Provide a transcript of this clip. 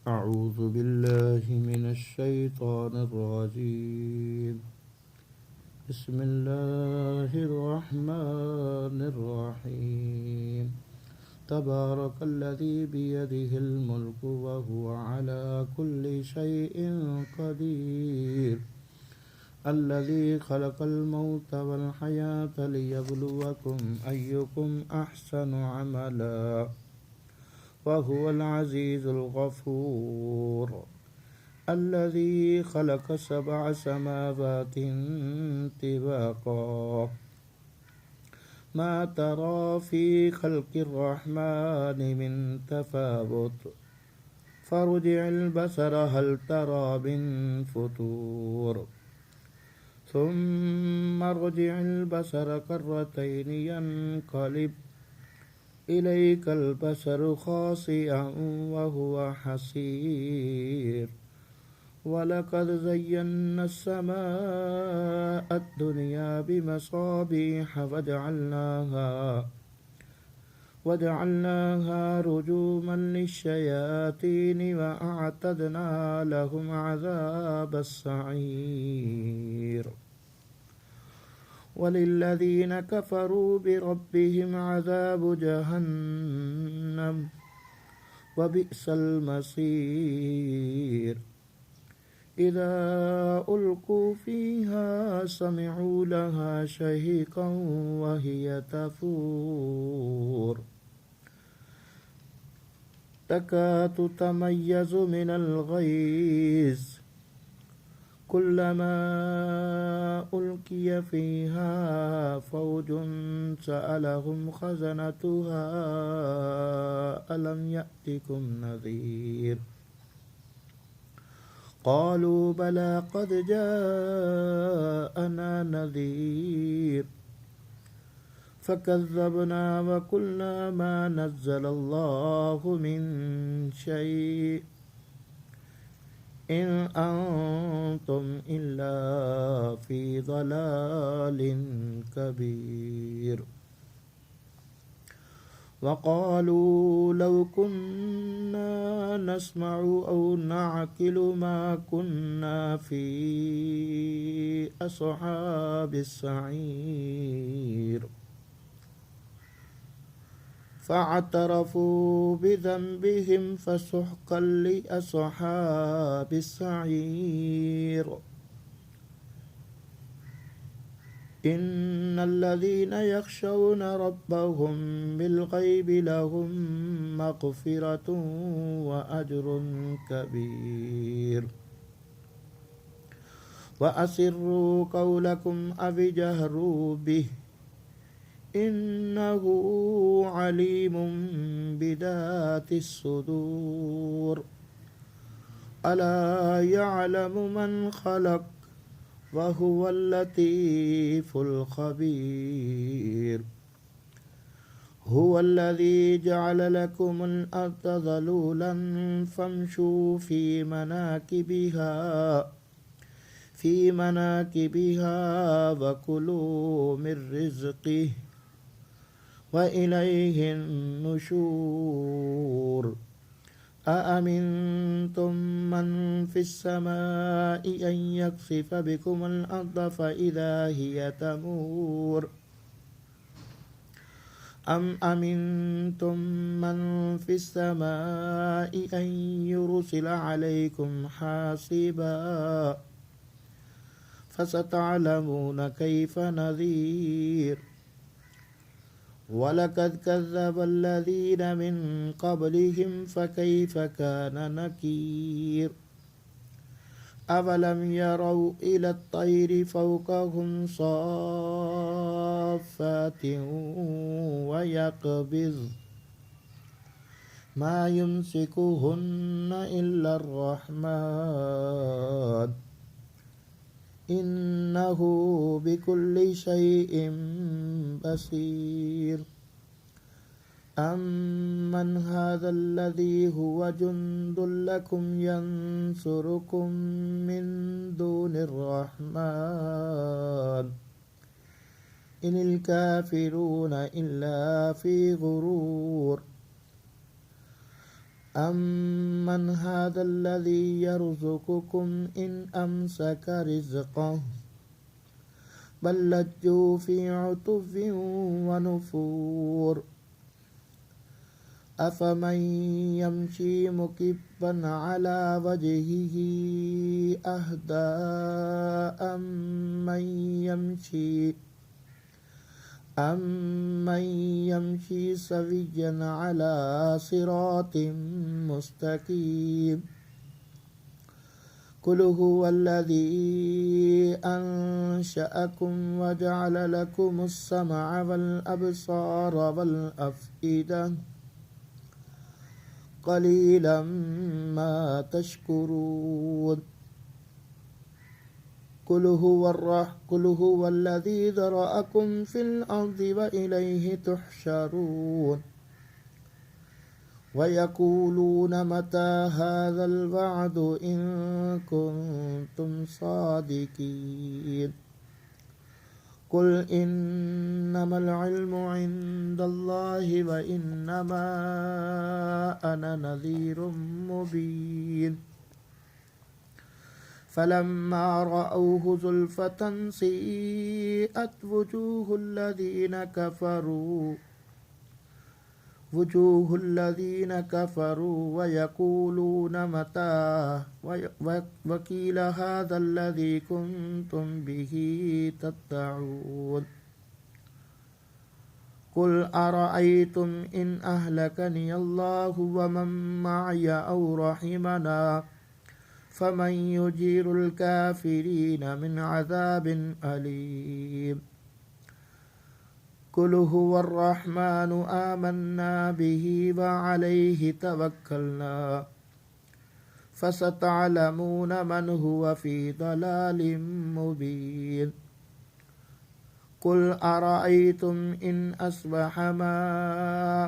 أعوذ بالله من الشيطان الرجيم. بسم الله الرحمن الرحيم. تبارك الذي بيده الملك وهو على كل شيء قدير. الذي خلق الموت والحياة ليبلوكم أيكم أحسن عملا وهو العزيز الغفور. الذي خلق 7 سماوات طباقا ما ترى في خلق الرحمن من تفاوت فارجع البصر هل ترى من فطور ثم ارجع البصر كرتين ينقلب إليك البصر خاسئا وهو حسير. ولقد زينا السماء الدنيا بمصابيح وجعلناها رجوما للشياطين وأعتدنا لهم عذاب السعير. وللذين كفروا بربهم عذاب جهنم وبئس المصير. إذا ألقوا فيها سمعوا لها شهيقا وهي تفور تكاد تميز من الغيظ كلما ألقي فيها فوج سألهم خزنتها ألم يأتكم نذير قالوا بلى قد جاءنا نذير فكذبنا وقلنا ما نزل الله من شيء إن أنتم إلا في ضلال كبير. وقالوا لو كنا نسمع أو نعقل ما كنا في أصحاب السعير فاعترفوا بذنبهم فسحقا لأصحاب السعير. إن الذين يخشون ربهم بالغيب لهم مغفرة وأجر كبير. وأسروا قولكم أو اجهروا به إنه عليم بذات الصدور. ألا يعلم من خلق وهو اللطيف الخبير. هو الذي جعل لكم الأرض ذلولا فامشوا في مناكبها وكلوا من رزقه وإليه النشور. أأمنتم من في السماء أن يخسف بكم الأرض فإذا هي تمور أم أمنتم من في السماء أن يرسل عليكم حاصبا فستعلمون كيف نذير. ولقد كذب الذين من قبلهم فكيف كان نكير. أولم يروا إلى الطير فوقهم صافات ويقبض ما يمسكهن إلا الرحمن إنه بكل شيء بصير. أمن هذا الذي هو جند لكم ينصركم من دون الرحمن إن الكافرون إلا في غرور. أمن هذا الذي يرزقكم إن أمسك رزقه بل لجوا في عتو ونفور أفمن يمشي مكبا على وجهه أهدى أمن يمشي سويا على صراط مستقيم قل هو الذي أنشأكم وجعل لكم السمع والأبصار والأفئدة قليلا ما تشكرون قل هو الذي ذرأكم في الأرض وإليه تحشرون ويقولون متى هذا الوعد إن كنتم صادقين قل إنما العلم عند الله وإنما أنا نذير مبين فلما رأوه زلفة سيئت وجوه الذين كفروا ويقولون متى وقيل هذا الذي كنتم به تدعون قل أرأيتم إن أهلكني الله ومن معي أو رحمنا فمن يجير الكافرين من عذاب أليم قل هو الرحمن آمنا به وعليه توكلنا فستعلمون من هو في ضلال مبين قل أرأيتم إن أصبح ماء